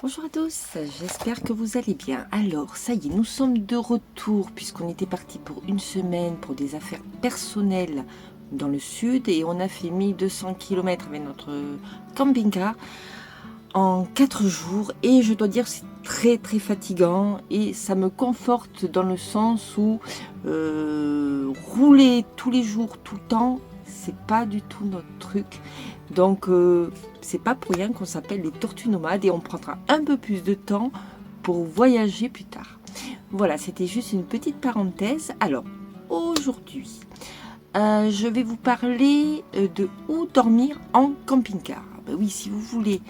Bonjour à tous, j'espère que vous allez bien. Alors, ça y est, nous sommes de retour puisqu'on était parti pour une semaine pour des affaires personnelles dans le sud et on a fait 1200 km avec notre camping-car en 4 jours et je dois dire que c'est très fatigant et ça me conforte dans le sens où rouler tous les jours, tout le temps, c'est pas du tout notre truc. Donc c'est pas pour rien qu'on s'appelle les tortues nomades et on prendra un peu plus de temps pour voyager plus tard. Voilà, c'était juste une petite parenthèse. Alors aujourd'hui, je vais vous parler de où dormir en camping-car. Ben oui, si vous voulez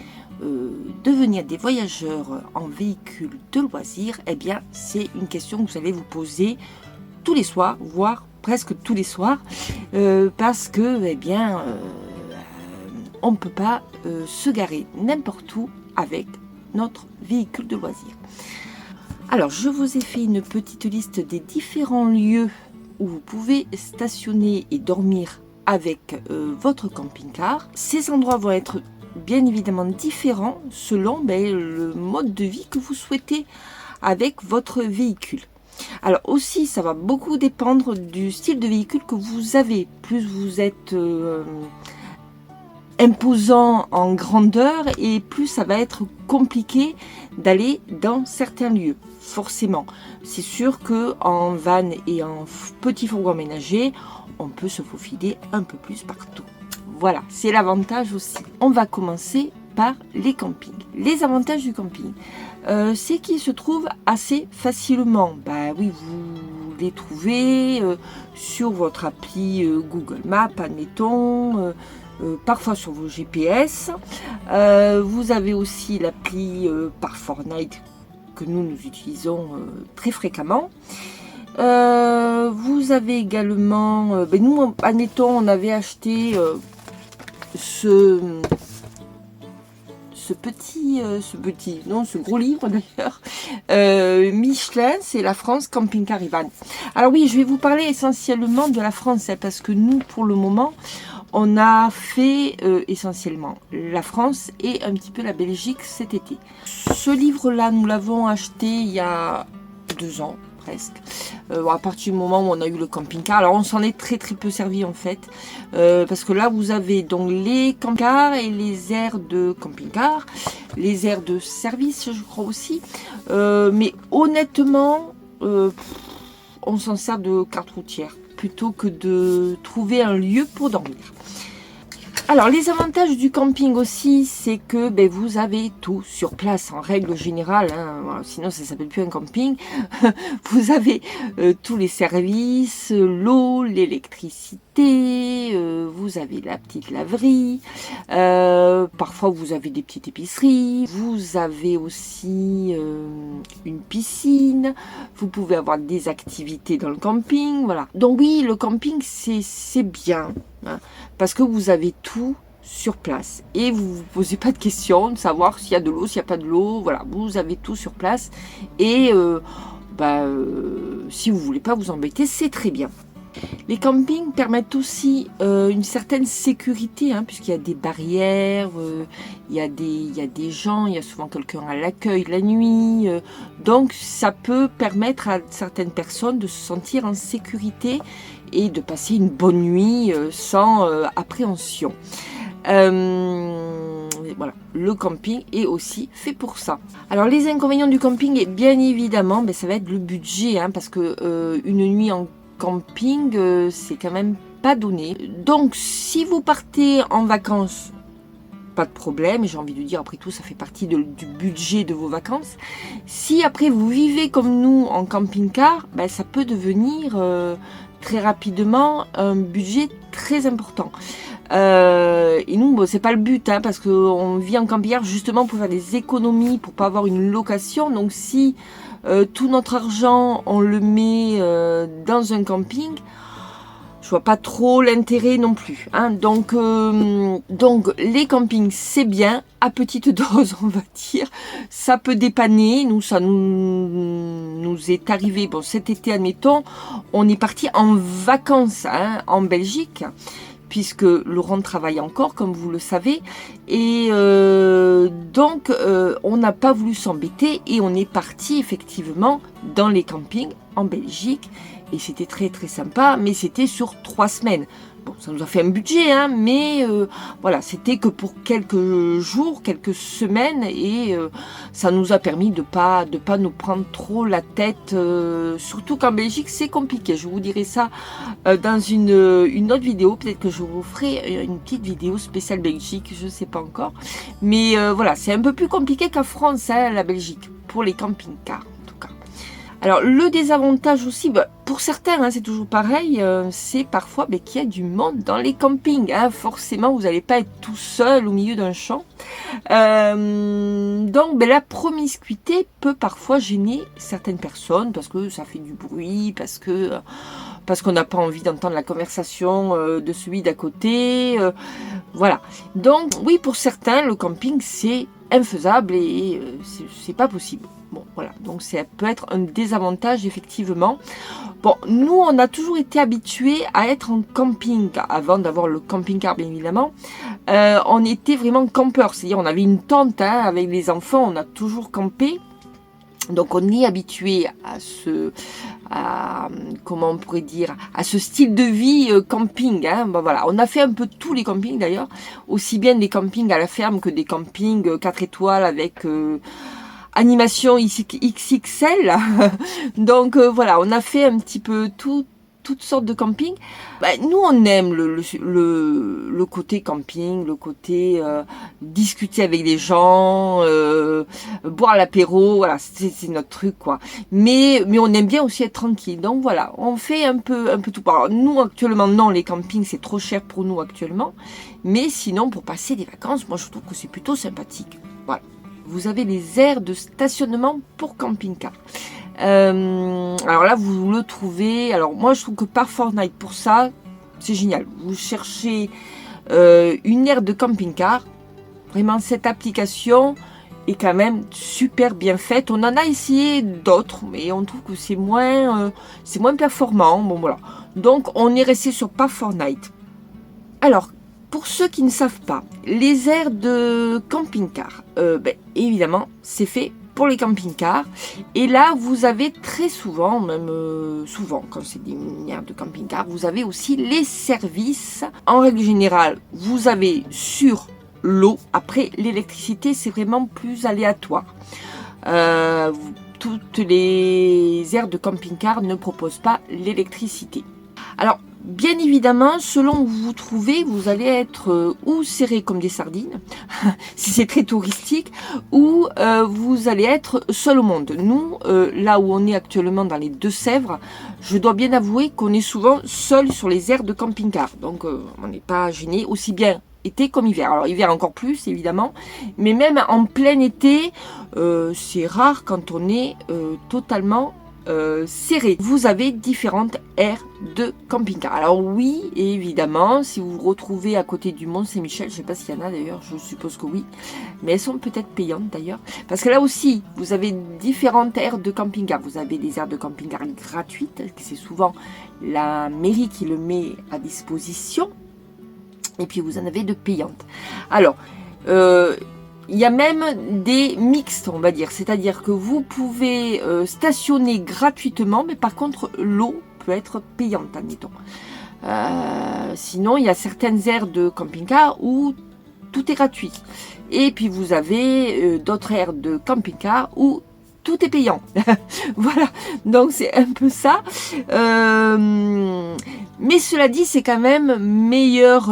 devenir des voyageurs en véhicule de loisirs, eh bien c'est une question que vous allez vous poser tous les soirs, voire presque tous les soirs, parce que eh bien on ne peut pas se garer n'importe où avec notre véhicule de loisirs. Alors, je vous ai fait une petite liste des différents lieux où vous pouvez stationner et dormir avec votre camping-car. Ces endroits vont être bien évidemment différents selon le mode de vie que vous souhaitez avec votre véhicule. Alors aussi, ça va beaucoup dépendre du style de véhicule que vous avez. Plus vous êtes imposant en grandeur et plus ça va être compliqué d'aller dans certains lieux. Forcément, c'est sûr que en van et en petit fourgon aménagé, on peut se faufiler un peu plus partout. Voilà, c'est l'avantage aussi. On va commencer par les campings. Les avantages du camping, c'est qu'ils se trouvent assez facilement. Bah oui, vous les trouvez sur votre appli Google Maps, admettons. Parfois sur vos GPS. Vous avez aussi l'appli par Fortnite que nous utilisons très fréquemment. Vous avez également, nous admettons on avait acheté ce gros livre d'ailleurs, Michelin, c'est la France Camping Caravan. Alors oui, je vais vous parler essentiellement de la France, parce que nous pour le moment on a fait essentiellement la France et un petit peu la Belgique cet été. Ce livre-là, nous l'avons acheté il y a 2 ans presque, à partir du moment où on a eu le camping-car. Alors on s'en est très peu servi en fait, parce que là vous avez donc les camping-cars et les aires de camping-car, les aires de service je crois aussi, mais honnêtement on s'en sert de carte routière plutôt que de trouver un lieu pour dormir. Alors les avantages du camping aussi, c'est que vous avez tout sur place en règle générale, hein, sinon ça s'appelle plus un camping. Vous avez tous les services, l'eau, l'électricité, vous avez la petite laverie, parfois vous avez des petites épiceries, vous avez aussi une piscine, vous pouvez avoir des activités dans le camping, voilà. Donc oui, le camping c'est bien, hein, parce que vous avez tout sur place et vous ne vous posez pas de questions de savoir s'il y a de l'eau, s'il n'y a pas de l'eau, voilà, vous avez tout sur place et si vous ne voulez pas vous embêter, c'est très bien. Les campings permettent aussi une certaine sécurité, hein, puisqu'il y a des barrières, il y a des gens, il y a souvent quelqu'un à l'accueil la nuit, donc ça peut permettre à certaines personnes de se sentir en sécurité et de passer une bonne nuit sans appréhension. Voilà, le camping est aussi fait pour ça. Alors les inconvénients du camping, et bien évidemment, ça va être le budget, hein, parce que une nuit en camping, c'est quand même pas donné. Donc si vous partez en vacances, pas de problème, j'ai envie de dire, après tout ça fait partie du budget de vos vacances. Si après vous vivez comme nous en camping-car, ça peut devenir très rapidement un budget très important. Et nous, c'est pas le but, hein, parce qu'on vit en camping-car justement pour faire des économies, pour pas avoir une location. Donc si tout notre argent on le met dans un camping, je vois pas trop l'intérêt non plus, hein. Donc les campings c'est bien, à petite dose on va dire, ça peut dépanner. Nous ça nous est arrivé, cet été admettons, on est parti en vacances, hein, en Belgique, puisque Laurent travaille encore, comme vous le savez. Et donc, on n'a pas voulu s'embêter et on est parti effectivement dans les campings en Belgique. Et c'était très très sympa, mais c'était sur 3 semaines. Bon, ça nous a fait un budget, hein, mais voilà, c'était que pour quelques jours, quelques semaines, et ça nous a permis de pas nous prendre trop la tête, surtout qu'en Belgique, c'est compliqué. Je vous dirai ça dans une autre vidéo. Peut-être que je vous ferai une petite vidéo spéciale Belgique, je ne sais pas encore. Mais voilà, c'est un peu plus compliqué qu'en France, hein, la Belgique, pour les camping-cars. Alors, le désavantage aussi, pour certains, hein, c'est toujours pareil, c'est parfois qu'il y a du monde dans les campings. Hein. Forcément, vous n'allez pas être tout seul au milieu d'un champ. Donc, la promiscuité peut parfois gêner certaines personnes parce que ça fait du bruit, parce qu'on n'a pas envie d'entendre la conversation de celui d'à côté. Voilà. Donc, oui, pour certains, le camping, c'est infaisable et c'est pas possible. Bon, voilà, donc ça peut être un désavantage, effectivement. Bon, nous, on a toujours été habitués à être en camping, avant d'avoir le camping-car, bien évidemment. On était vraiment campeurs, c'est-à-dire on avait une tente, hein, avec les enfants, on a toujours campé. Donc, on est habitué comment on pourrait dire, à ce style de vie camping. Hein. Bon, voilà, on a fait un peu tous les campings, d'ailleurs, aussi bien des campings à la ferme que des campings 4 étoiles avec... animation XXL. Donc voilà, on a fait un petit peu toutes sortes de camping. Nous, on aime le côté camping, le côté discuter avec les gens, boire l'apéro, voilà, c'est notre truc, quoi. Mais on aime bien aussi être tranquille. Donc voilà, on fait un peu tout. Alors, nous, actuellement, non, les campings, c'est trop cher pour nous actuellement. Mais sinon, pour passer des vacances, moi, je trouve que c'est plutôt sympathique. Voilà. Vous avez les aires de stationnement pour camping-car. Alors là, vous le trouvez. Alors moi, je trouve que par Fortnite, pour ça, c'est génial. Vous cherchez une aire de camping-car. Vraiment, cette application est quand même super bien faite. On en a essayé d'autres, mais on trouve que c'est moins performant. Bon, voilà. Donc, on est resté sur par Fortnite. Alors, pour ceux qui ne savent pas, les aires de camping-car, évidemment, c'est fait pour les camping-cars. Et là, vous avez très souvent, même souvent, quand c'est des aires de camping-car, vous avez aussi les services. En règle générale, vous avez sur l'eau. Après, l'électricité, c'est vraiment plus aléatoire. Toutes les aires de camping-car ne proposent pas l'électricité. Alors, bien évidemment, selon où vous vous trouvez, vous allez être ou serré comme des sardines, si c'est très touristique, ou vous allez être seul au monde. Nous, là où on est actuellement dans les Deux-Sèvres, je dois bien avouer qu'on est souvent seul sur les aires de camping-car. Donc, on n'est pas gêné, aussi bien été comme hiver. Alors, hiver encore plus, évidemment, mais même en plein été, c'est rare quand on est totalement serré. Vous avez différentes aires de camping-car. Alors oui, évidemment, si vous vous retrouvez à côté du Mont-Saint-Michel, je ne sais pas s'il y en a d'ailleurs, je suppose que oui, mais elles sont peut-être payantes d'ailleurs, parce que là aussi, vous avez différentes aires de camping-car. Vous avez des aires de camping-car gratuites, c'est souvent la mairie qui le met à disposition, et puis vous en avez de payantes. Alors, il y a même des mixtes, on va dire, c'est-à-dire que vous pouvez stationner gratuitement, mais par contre l'eau peut être payante, admettons. Sinon, il y a certaines aires de camping-car où tout est gratuit. Et puis vous avez d'autres aires de camping-car où tout est payant. Voilà, donc c'est un peu ça. Mais cela dit, c'est quand même meilleur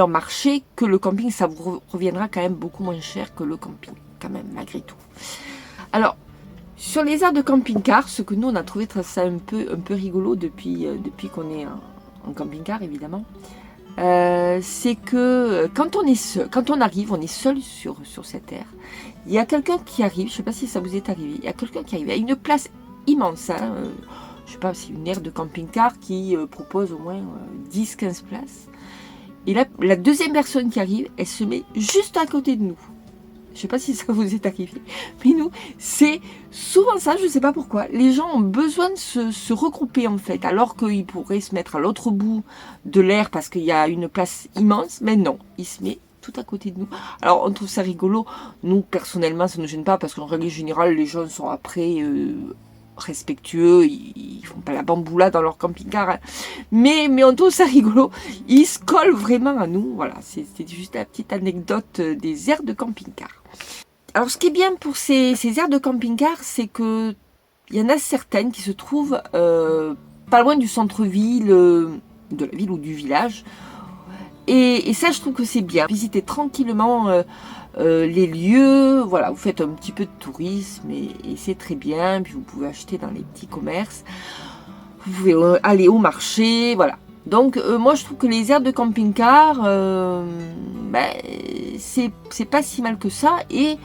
marché que le camping. Ça vous reviendra quand même beaucoup moins cher que le camping, quand même, malgré tout. Alors, sur les aires de camping-car, ce que nous, on a trouvé ça un peu rigolo depuis qu'on est en camping-car, évidemment, c'est que quand on arrive, on est seul sur cette aire. Il y a quelqu'un qui arrive, je ne sais pas si ça vous est arrivé, il y a quelqu'un qui arrive à une place immense, hein, je ne sais pas, c'est une aire de camping-car qui propose au moins 10-15 places. Et là, la deuxième personne qui arrive, elle se met juste à côté de nous. Je sais pas si ça vous est arrivé, mais nous, c'est souvent ça, je sais pas pourquoi. Les gens ont besoin de se regrouper en fait, alors qu'ils pourraient se mettre à l'autre bout de l'air parce qu'il y a une place immense, mais non, il se met tout à côté de nous. Alors on trouve ça rigolo, nous personnellement ça ne nous gêne pas parce qu'en règle générale les gens sont après respectueux, ils font pas la bamboula dans leur camping-car, hein. mais on trouve ça rigolo, ils se collent vraiment à nous, voilà, c'était juste la petite anecdote des aires de camping-car. Alors ce qui est bien pour ces aires de camping-car, c'est que il y en a certaines qui se trouvent pas loin du centre-ville, de la ville ou du village, et ça je trouve que c'est bien, visiter tranquillement les lieux, voilà, vous faites un petit peu de tourisme et c'est très bien, puis vous pouvez acheter dans les petits commerces, vous pouvez aller au marché, voilà. Donc moi je trouve que les aires de camping-car, c'est pas si mal que ça, et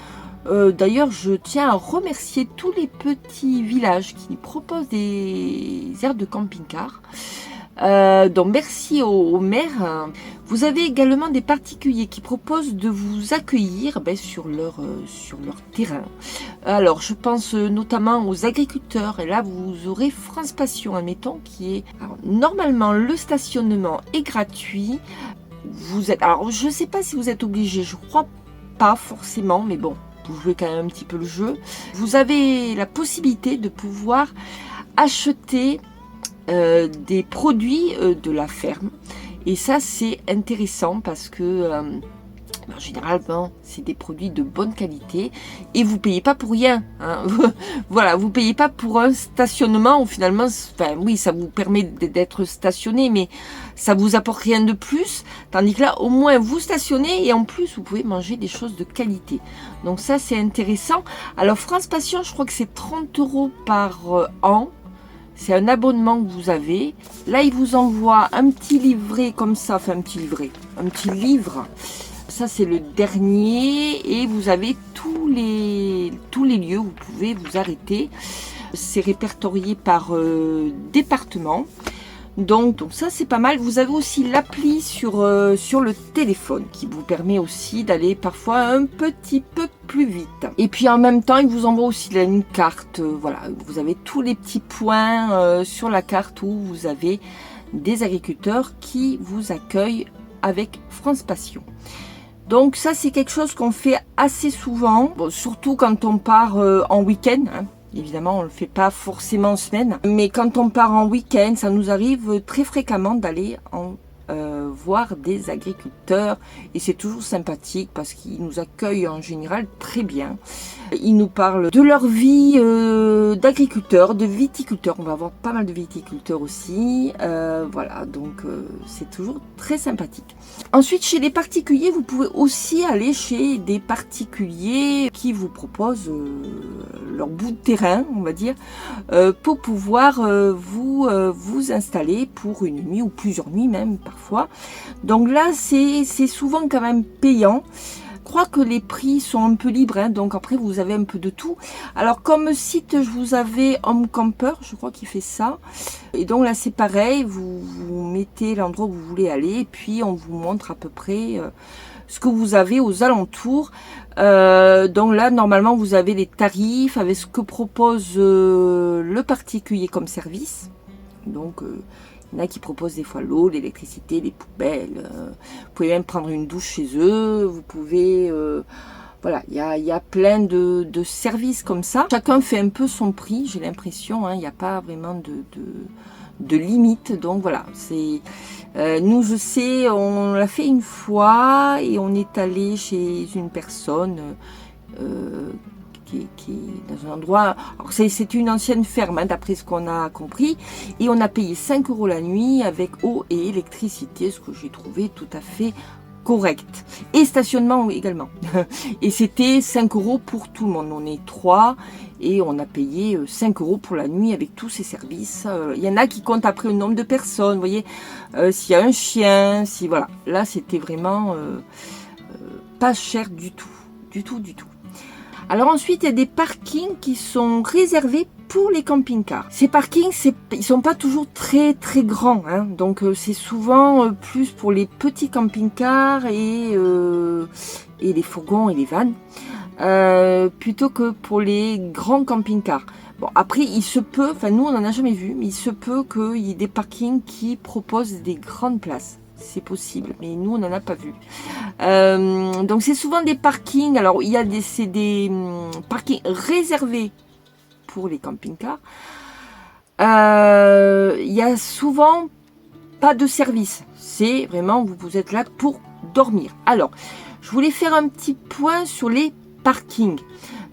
d'ailleurs je tiens à remercier tous les petits villages qui proposent des aires de camping-car. Donc merci aux maires. Vous avez également des particuliers qui proposent de vous accueillir sur leur terrain. Alors je pense notamment aux agriculteurs, et là vous aurez France Passion, admettons, qui est... Alors, normalement le stationnement est gratuit. Alors je ne sais pas si vous êtes obligé, je crois pas forcément, mais bon, vous jouez quand même un petit peu le jeu. Vous avez la possibilité de pouvoir acheter des produits de la ferme, et ça c'est intéressant parce que en général c'est des produits de bonne qualité et vous payez pas pour rien, hein. Voilà, vous payez pas pour un stationnement où finalement, enfin oui, ça vous permet d'être stationné, mais ça vous apporte rien de plus, tandis que là au moins vous stationnez et en plus vous pouvez manger des choses de qualité, donc ça c'est intéressant. Alors France Passion, je crois que c'est 30 € par an. C'est un abonnement que vous avez. Là, il vous envoie un petit livret comme ça, enfin un petit livre. Ça, c'est le dernier, et vous avez tous les lieux où vous pouvez vous arrêter. C'est répertorié par département. Donc ça c'est pas mal. Vous avez aussi l'appli sur le téléphone qui vous permet aussi d'aller parfois un petit peu plus vite. Et puis en même temps, il vous envoie aussi une carte. Voilà, vous avez tous les petits points sur la carte où vous avez des agriculteurs qui vous accueillent avec France Passion. Donc ça c'est quelque chose qu'on fait assez souvent, bon, surtout quand on part en week-end, hein. Évidemment, on ne le fait pas forcément en semaine, mais quand on part en week-end, ça nous arrive très fréquemment d'aller voir des agriculteurs, et c'est toujours sympathique parce qu'ils nous accueillent en général très bien. Ils nous parlent de leur vie d'agriculteurs, de viticulteurs. On va avoir pas mal de viticulteurs aussi. Voilà, donc c'est toujours très sympathique. Ensuite, chez les particuliers, vous pouvez aussi aller chez des particuliers qui vous proposent leur bout de terrain, on va dire, pour pouvoir vous installer pour une nuit ou plusieurs nuits même parfois. Donc là, c'est souvent quand même payant. Je crois que les prix sont un peu libres, hein, donc après vous avez un peu de tout. Alors comme site, je vous avais Home Camper, je crois qu'il fait ça. Et donc là c'est pareil, vous mettez l'endroit où vous voulez aller, et puis on vous montre à peu près ce que vous avez aux alentours. Donc là normalement vous avez les tarifs avec ce que propose le particulier comme service. Donc il y en a qui proposent des fois l'eau, l'électricité, les poubelles. Vous pouvez même prendre une douche chez eux. Vous pouvez... voilà, il y a plein de services comme ça. Chacun fait un peu son prix, j'ai l'impression. Hein, il n'y a pas vraiment de limite. Donc voilà, c'est... nous, je sais, on l'a fait une fois et on est allé chez une personne... qui est dans un endroit, alors c'est une ancienne ferme, hein, d'après ce qu'on a compris, et on a payé 5 € la nuit avec eau et électricité, ce que j'ai trouvé tout à fait correct, et stationnement également. Et c'était 5 € pour tout le monde, on est 3 et on a payé 5 € pour la nuit avec tous ces services. Il y en a qui comptent après le nombre de personnes, vous voyez, s'il y a un chien, si voilà, là c'était vraiment pas cher du tout, du tout. Alors ensuite, il y a des parkings qui sont réservés pour les camping-cars. Ces parkings, ils sont pas toujours très grands, hein, donc c'est souvent plus pour les petits camping-cars et les fourgons et les vannes. plutôt que pour les grands camping-cars. Bon, après, il se peut, enfin nous on n'en a jamais vu, mais il se peut qu'il y ait des parkings qui proposent des grandes places. C'est possible, mais nous on n'en a pas vu. Donc c'est souvent des parkings, alors il y a des parkings réservés pour les camping-cars. Il y a souvent pas de service, c'est vraiment, vous êtes là pour dormir. Alors, je voulais faire un petit point sur les parkings.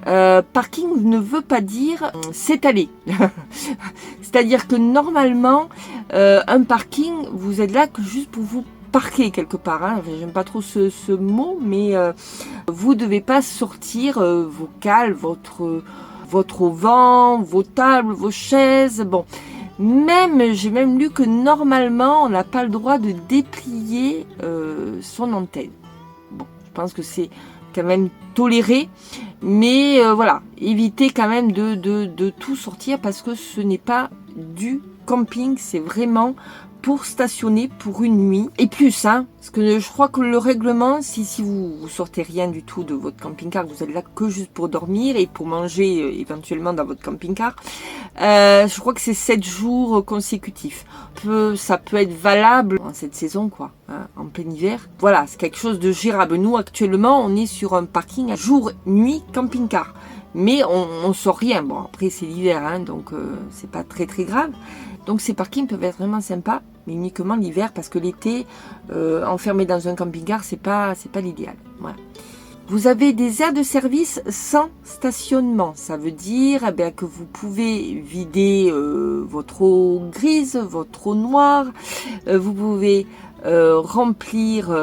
Parking ne veut pas dire s'étaler. C'est-à-dire que normalement, un parking, vous êtes là que juste pour vous parquer quelque part. Hein. Enfin, j'aime pas trop ce mot, mais vous devez pas sortir vos cales, votre auvent, vos tables, vos chaises. Bon, j'ai même lu que normalement, on n'a pas le droit de déplier son antenne. Bon, je pense que c'est quand même toléré, mais voilà, évitez quand même de tout sortir parce que ce n'est pas du camping, c'est vraiment pour stationner pour une nuit et plus, hein, parce que je crois que le règlement, si vous sortez rien du tout de votre camping-car, vous êtes là que juste pour dormir et pour manger éventuellement dans votre camping-car, je crois que c'est 7 jours consécutifs. Ça peut être valable en cette saison, quoi, hein, en plein hiver. Voilà, c'est quelque chose de gérable. Nous, actuellement, on est sur un parking à jour-nuit camping-car. Mais on sort rien. Bon, après, c'est l'hiver, hein, donc c'est pas très très grave. Donc ces parkings peuvent être vraiment sympas, mais uniquement l'hiver, parce que l'été, enfermé dans un camping-car, c'est pas l'idéal. Voilà. Vous avez des aires de service sans stationnement. Ça veut dire que vous pouvez vider votre eau grise, votre eau noire. Vous pouvez remplir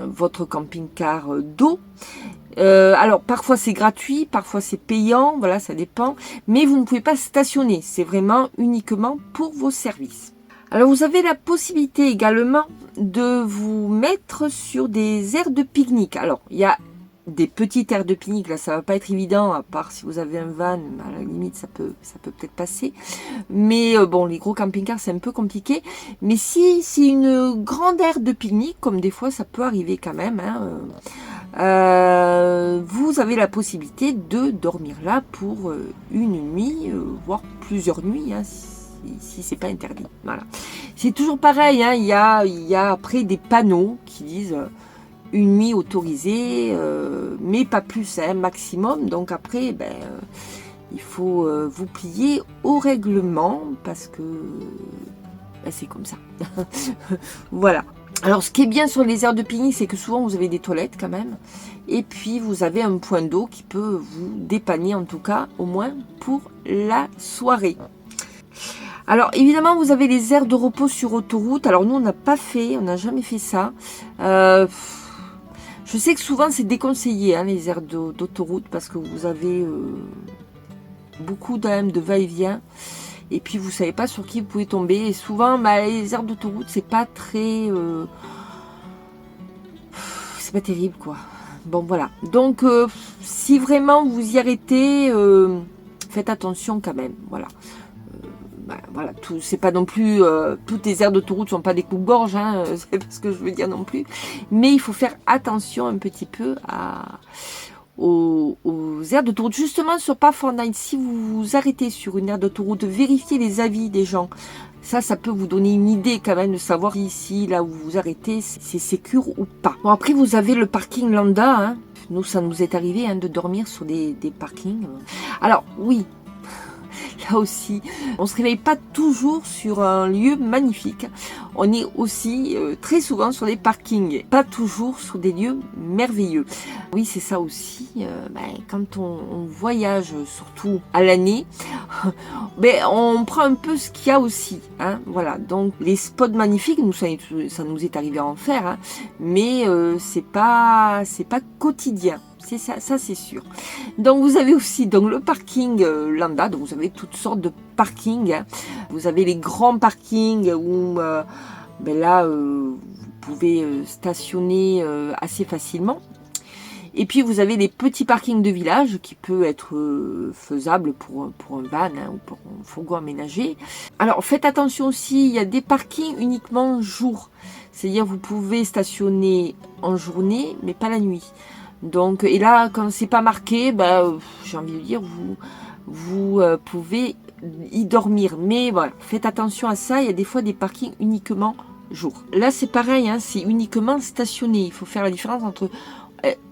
votre camping-car d'eau. Alors parfois c'est gratuit, parfois c'est payant, voilà, ça dépend. Mais vous ne pouvez pas stationner. C'est vraiment uniquement pour vos services. Alors vous avez la possibilité également de vous mettre sur des aires de pique-nique. Alors il y a des petites aires de pique-nique, là ça va pas être évident, à part si vous avez un van, à la limite ça peut peut-être passer. Mais bon, les gros camping-cars c'est un peu compliqué. Mais si c'est une grande aire de pique-nique, comme des fois ça peut arriver quand même, hein, vous avez la possibilité de dormir là pour une nuit, voire plusieurs nuits, hein, si c'est pas interdit. Voilà. C'est toujours pareil, hein, il y a après des panneaux qui disent une nuit autorisée, mais pas plus, hein, maximum. Donc après, il faut vous plier au règlement parce que c'est comme ça. Voilà. Alors ce qui est bien sur les aires de pique-nique, c'est que souvent vous avez des toilettes quand même. Et puis vous avez un point d'eau qui peut vous dépanner, en tout cas, au moins pour la soirée. Alors évidemment vous avez les aires de repos sur autoroute. Alors nous on n'a pas fait, on n'a jamais fait ça. Je sais que souvent c'est déconseillé, hein, les aires d'autoroute, parce que vous avez beaucoup de va-et-vient. Et puis vous savez pas sur qui vous pouvez tomber. Et souvent les aires d'autoroute c'est pas très... c'est pas terrible, quoi. Bon voilà. Donc si vraiment vous y arrêtez, faites attention quand même. Voilà. Voilà, c'est pas non plus toutes les aires d'autoroute sont pas des coupe-gorge, hein, c'est pas ce que je veux dire non plus, mais il faut faire attention un petit peu aux aires d'autoroute. Justement sur Pathfinder, si vous vous arrêtez sur une aire d'autoroute, vérifiez les avis des gens. Ça peut vous donner une idée quand même de savoir si là où vous vous arrêtez c'est sécure ou pas. Bon, après vous avez le parking lambda, hein. Nous ça nous est arrivé, hein, de dormir sur des parkings. Alors oui, là aussi, on ne se réveille pas toujours sur un lieu magnifique. On est aussi très souvent sur des parkings, pas toujours sur des lieux merveilleux. Oui, c'est ça aussi. Quand on voyage, surtout à l'année, on prend un peu ce qu'il y a aussi. Hein, voilà. Donc les spots magnifiques, nous ça nous est arrivé à en faire, hein, mais c'est pas quotidien. C'est ça c'est sûr. Donc vous avez aussi le parking lambda, donc vous avez toutes sortes de parkings. Hein. Vous avez les grands parkings où là vous pouvez stationner assez facilement. Et puis vous avez les petits parkings de village qui peut être faisable pour un van, hein, ou pour un fourgon aménagé. Alors faites attention aussi, il y a des parkings uniquement jour. C'est-à-dire vous pouvez stationner en journée mais pas la nuit. Donc, et là, quand c'est pas marqué, bah, j'ai envie de dire, vous pouvez y dormir. Mais voilà, faites attention à ça. Il y a des fois des parkings uniquement jour. Là, c'est pareil, hein, c'est uniquement stationné. Il faut faire la différence entre...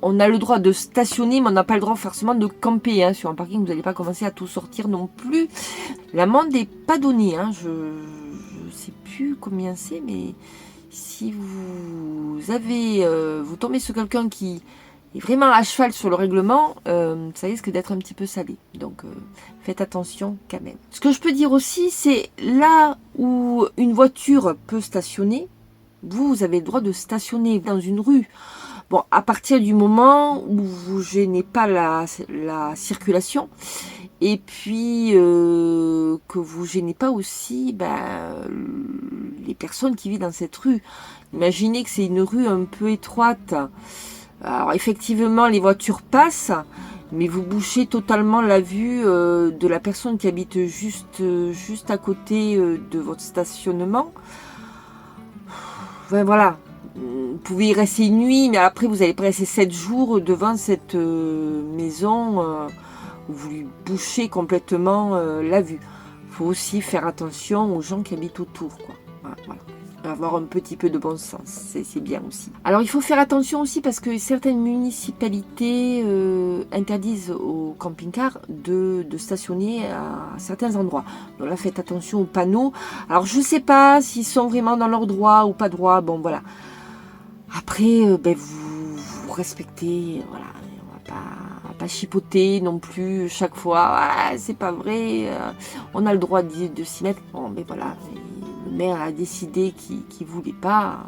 On a le droit de stationner, mais on n'a pas le droit forcément de camper. Hein. Sur un parking, vous n'allez pas commencer à tout sortir non plus. L'amende n'est pas donnée. Hein. Je ne sais plus combien c'est, mais si vous avez... vous tombez sur quelqu'un qui est vraiment à cheval sur le règlement, ça risque d'être un petit peu salé. Donc, faites attention quand même. Ce que je peux dire aussi, c'est là où une voiture peut stationner, vous avez le droit de stationner dans une rue. Bon, à partir du moment où vous gênez pas la circulation, et puis que vous gênez pas aussi les personnes qui vivent dans cette rue. Imaginez que c'est une rue un peu étroite. Alors effectivement, les voitures passent, mais vous bouchez totalement la vue de la personne qui habite juste à côté de votre stationnement. Enfin, voilà. Vous pouvez y rester une nuit, mais après vous allez passer 7 jours devant cette maison où vous lui bouchez complètement la vue. Il faut aussi faire attention aux gens qui habitent autour, quoi. Voilà. Avoir un petit peu de bon sens, c'est bien aussi. Alors il faut faire attention aussi parce que certaines municipalités interdisent aux camping-cars de stationner à certains endroits. Donc là, faites attention aux panneaux. Alors je ne sais pas s'ils sont vraiment dans leur droit ou pas droit, bon voilà. Après, vous respectez, voilà, on va pas chipoter non plus chaque fois. Ah, c'est pas vrai, on a le droit de s'y mettre. Bon, mais voilà, le maire a décidé qu'il voulait pas.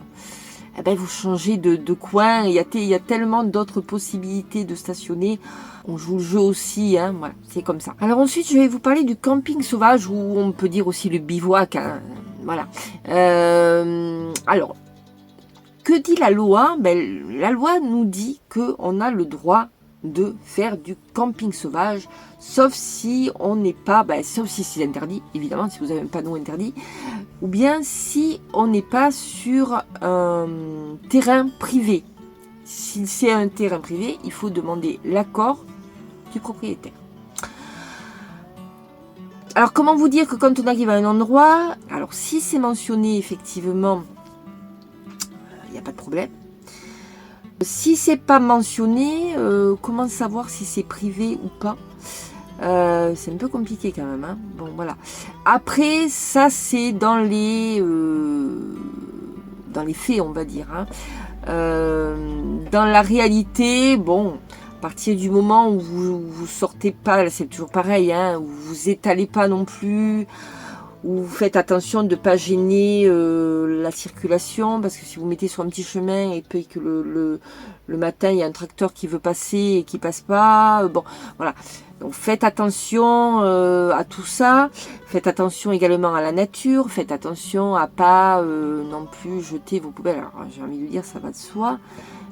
Eh ben, vous changez de coin. Il y a tellement d'autres possibilités de stationner. On joue le jeu aussi, hein, voilà, c'est comme ça. Alors ensuite, je vais vous parler du camping sauvage, ou on peut dire aussi le bivouac, hein, voilà. Alors, que dit la loi? La loi nous dit qu'on a le droit de faire du camping sauvage, sauf si on n'est pas, sauf si c'est interdit, évidemment, si vous avez un panneau interdit, ou bien si on n'est pas sur un terrain privé. Si c'est un terrain privé, il faut demander l'accord du propriétaire. Alors, comment vous dire que quand on arrive à un endroit, alors si c'est mentionné effectivement, il n'y a pas de problème. Si c'est pas mentionné, comment savoir si c'est privé ou pas? C'est un peu compliqué quand même, hein. Bon, voilà. Après, ça c'est dans les faits, on va dire, hein. Dans la réalité, bon, à partir du moment où vous sortez pas, c'est toujours pareil, hein, où vous étalez pas non plus, où vous faites attention de ne pas gêner la circulation, parce que si vous mettez sur un petit chemin et puis que le matin il y a un tracteur qui veut passer et qui passe pas, bon, voilà. Donc faites attention à tout ça, faites attention également à la nature, faites attention à pas non plus jeter vos poubelles. Alors j'ai envie de dire, ça va de soi,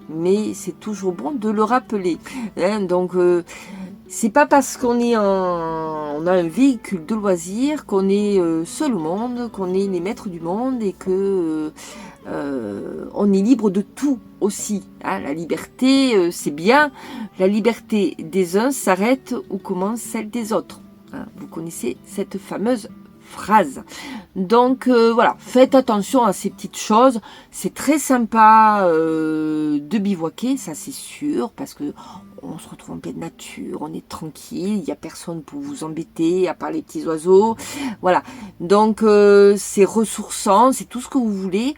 mais c'est toujours bon de le rappeler, hein. Donc c'est pas parce qu'on est on a un véhicule de loisir qu'on est seul au monde, qu'on est les maîtres du monde et que on est libre de tout aussi, hein. La liberté, c'est bien. La liberté des uns s'arrête où commence celle des autres, hein. Vous connaissez cette fameuse phrase. Donc voilà, faites attention à ces petites choses. C'est très sympa de bivouaquer, ça c'est sûr, parce que on se retrouve en pleine nature, on est tranquille, il n'y a personne pour vous embêter, à part les petits oiseaux. Voilà, donc c'est ressourçant, c'est tout ce que vous voulez.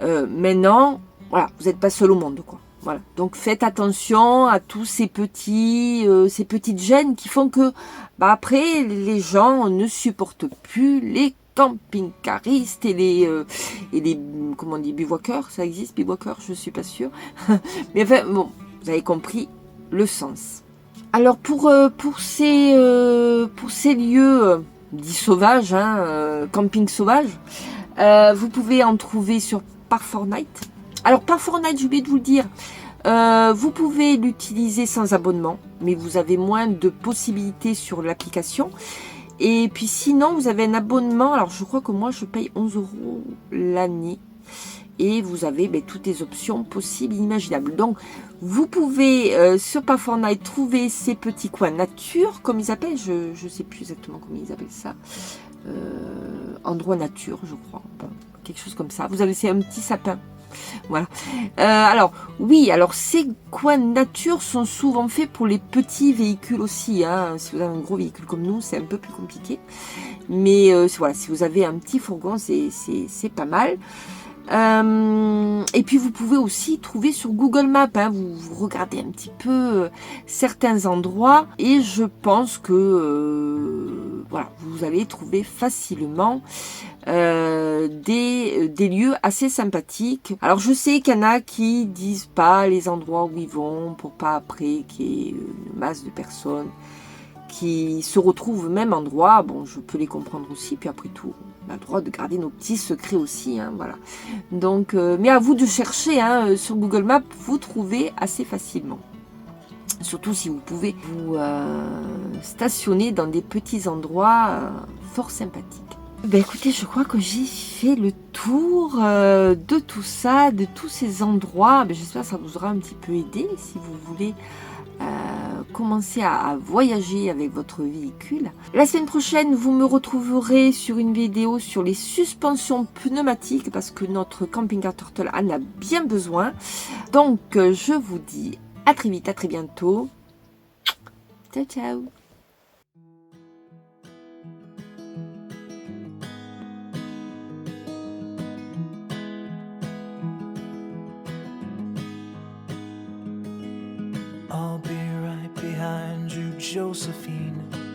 Maintenant, voilà, vous n'êtes pas seul au monde, quoi. Voilà, donc faites attention à tous ces petites gênes qui font que, après, les gens ne supportent plus les camping-caristes et les comment on dit, bivouaqueurs, ça existe, bivouaqueurs, je suis pas sûre. Mais enfin, bon, vous avez compris le sens. Alors pour ces lieux dits sauvages, hein, camping sauvage, vous pouvez en trouver sur Park4Night. Alors Park4Night, j'ai oublié de vous le dire, vous pouvez l'utiliser sans abonnement, mais vous avez moins de possibilités sur l'application. Et puis sinon, vous avez un abonnement. Alors je crois que moi, je paye 11 € l'année. et vous avez toutes les options possibles et imaginables. Donc vous pouvez sur Parfortnite trouver ces petits coins nature, comme ils appellent, je ne sais plus exactement comment ils appellent ça, endroit nature je crois, bon, quelque chose comme ça. Vous avez c'est un petit sapin. Voilà. Alors, oui, alors ces coins nature sont souvent faits pour les petits véhicules aussi. Hein. Si vous avez un gros véhicule comme nous, c'est un peu plus compliqué. Mais voilà, si vous avez un petit fourgon, c'est pas mal. Et puis vous pouvez aussi trouver sur Google Maps, hein, vous regardez un petit peu certains endroits et je pense que voilà, vous allez trouver facilement des lieux assez sympathiques. Alors je sais qu'il y en a qui disent pas les endroits où ils vont pour pas après qu'il y ait une masse de personnes qui se retrouvent au même endroit. Bon, je peux les comprendre aussi, puis après tout, on a le droit de garder nos petits secrets aussi, hein, voilà. Donc, mais à vous de chercher, hein, sur Google Maps, vous trouvez assez facilement. Surtout si vous pouvez vous stationner dans des petits endroits fort sympathiques. Ben écoutez, je crois que j'ai fait le tour de tout ça, de tous ces endroits. Ben, j'espère que ça vous aura un petit peu aidé si vous voulez commencer à voyager avec votre véhicule. La semaine prochaine, vous me retrouverez sur une vidéo sur les suspensions pneumatiques parce que notre camping-car Turtle en a bien besoin. Donc, je vous dis à très vite, à très bientôt. Ciao, ciao. I'll be right behind you, Josephine.